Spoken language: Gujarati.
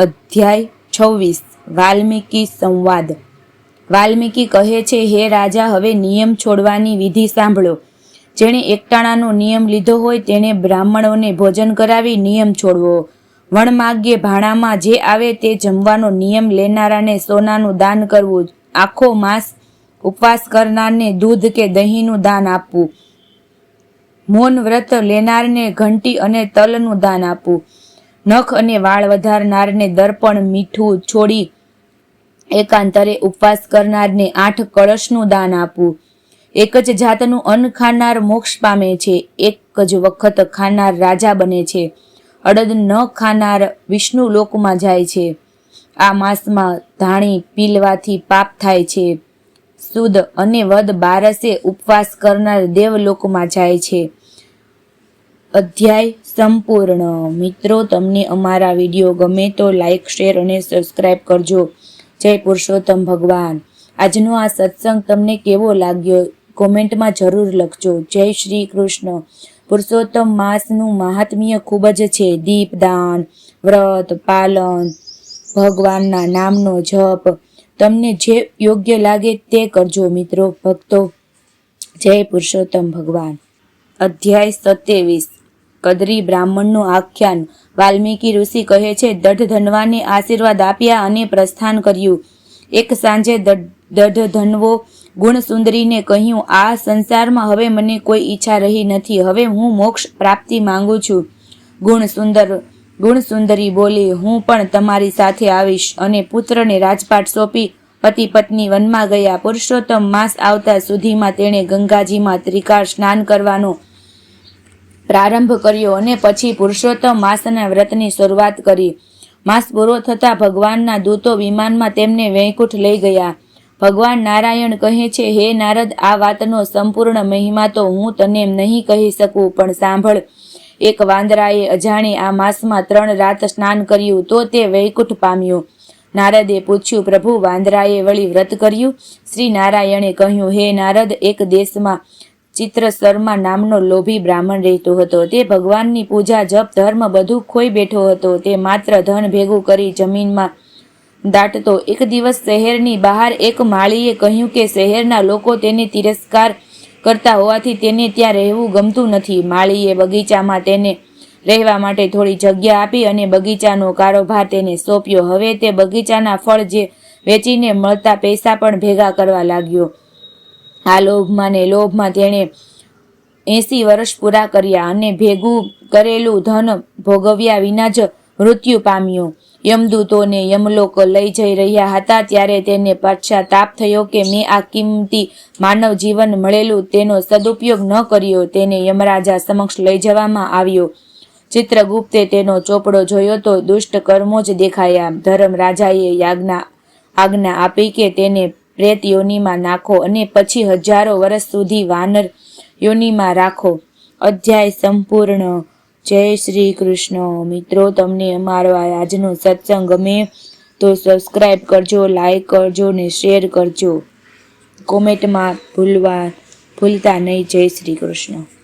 અધ્યાય 26 વાલ્મીકી સંવાદ। વાલ્મીકી કહે છે, હે રાજા, હવે નિયમ છોડવાની વિધિ સાંભળો। જેણે એકટાણાનો નિયમ લીધો હોય તેણે બ્રાહ્મણોને ભોજન કરાવી નિયમ છોડવો। વણમાગ્યે ભાણામાં જે આવે તે જમવાનો નિયમ લેનારાને સોનાનું દાન કરવું। આખો માસ ઉપવાસ કરનારને દૂધ કે દહીંનું દાન આપવું। મૌન વ્રત લેનારને ઘંટી અને તલનું દાન આપવું। નખ અને વાળ વધારનારને દર્પણ મીઠું છોડી એકાંતરે ઉપવાસ કરનારને 8 કળશનું દાન આપવું। એક જ જાતનું અન્ન ખાનાર મોક્ષ પામે છે। એક જ વખત ખાનાર રાજા બને છે। અડદ ન ખાનાર વિષ્ણુ લોકમાં જાય છે। આ માસમાં ધાણી પીલવાથી પાપ થાય છે। સુદ અને વદ 12 ઉપવાસ કરનાર દેવલોકમાં જાય છે। અધ્યાય સંપૂર્ણ। મિત્રો, તમને અમારા વિડીયો ગમે તો લાઈક, શેર અને સબસ્ક્રાઈબ કરજો। જય પુરુષોત્તમ ભગવાન। આજનો આ સત્સંગ તમને કેવો લાગ્યો કોમેન્ટમાં જરૂર લખજો। જય શ્રી કૃષ્ણ। પુરુષોત્તમ માસનું મહાત્મ્ય ખૂબ જ છે। દીપદાન, વ્રત પાલન, ભગવાનના નામનો જપ, તમને જે યોગ્ય લાગે તે કરજો મિત્રો ભક્તો। જય પુરુષોત્તમ ભગવાન। અધ્યાય 27 કદરી બ્રાહ્મણનું આખ્યાન। વાલ્મીકી ઋષિ કહે છે, દઢધન્વાને આશીર્વાદ આપ્યા અને પ્રસ્થાન કર્યું। એક સાંજે દઢધન્વો ગુણસુંદરીને કહ્યું, આ સંસારમાં હવે મને કોઈ ઈચ્છા રહી નથી। હવે હું મોક્ષ પ્રાપ્તિ માંગુ છું। ગુણસુંદરી બોલી, હું પણ તમારી સાથે આવીશ અને પુત્રને રાજપાટ સોંપી પતિ પત્ની વનમાં ગયા। પુરુષોત્તમ માસ આવતા સુધીમાં તેણે ગંગાજીમાં ત્રિકાળ સ્નાન કરવાનો પ્રારંભ કર્યો અને પછી પુરુષોત્તમ માસના વ્રતની શરૂઆત કરી। માસ પૂરો થતાં ભગવાનના દૂતો વિમાનમાં તેમને વૈકુંઠ લઈ ગયા। ભગવાન નારાયણ કહે છે, હે નારદ, આ વાતનો સંપૂર્ણ મહિમા તો હું તને નહીં કહી શકું, પણ સાંભળ। એક વાંદરાએ અજાણે આ માસમાં 3 રાત સ્નાન કર્યું તો તે વૈકુંઠ પામ્યો। નારદે પૂછ્યું, પ્રભુ, વાંદરાએ વળી વ્રત કર્યું? શ્રી નારાયણે કહ્યું, હે નારદ, એક દેશમાં ચિત્રશર્મા નામનો લોભી બ્રાહ્મણ રહેતો હતો। તે ભગવાનની પૂજા જપ ધર્મ બધું ખોઈ બેઠો હતો। તે માત્ર ધન ભેગું કરી જમીનમાં દાટતો। એક દિવસ શહેરની બહાર એક માળીએ કહ્યું કે શહેરના લોકો તેને તિરસ્કાર કરતા હોવાથી તેને ત્યાં રહેવું ગમતું નથી। માળીએ બગીચામાં તેને રહેવા માટે થોડી જગ્યા આપી અને બગીચાનો કારોબાર તેને સોંપ્યો। હવે તે બગીચાના ફળ જે વેચીને મળતા પૈસા પણ ભેગા કરવા લાગ્યો। આ લોભમાં તેણે 80 વર્ષ પૂરા કર્યા અને ભેગું કરેલું ધન ભોગવ્યા વિના જ મૃત્યુ પામ્યો। યમદૂતોને યમલોક લઈ જઈ રહ્યા હતા ત્યારે તેને પશ્ચાતાપ થયો કે મેં આ કિંમતી માનવ જીવન મળેલું તેનો સદુપયોગ ન કર્યો। તેને યમરાજા સમક્ષ લઈ જવામાં આવ્યો। ચિત્રગુપ્તે તેનો ચોપડો જોયો તો દુષ્ટ કર્મો જ દેખાયા। ધર્મરાજાએ આજ્ઞા આપી કે તેને પ્રેત યોનિમાં નાખો અને પછી 1000 વર્ષ સુધી વાનર યોનિમાં રાખો। અધ્યાય સંપૂર્ણ। જય શ્રી કૃષ્ણ। મિત્રો, તમને અમારો આજનો સત્સંગ ગમે તો સબસ્ક્રાઈબ કરજો, લાઈક કરજો ને શેર કરજો। કોમેન્ટમાં ભૂલતા નહીં। જય શ્રી કૃષ્ણ।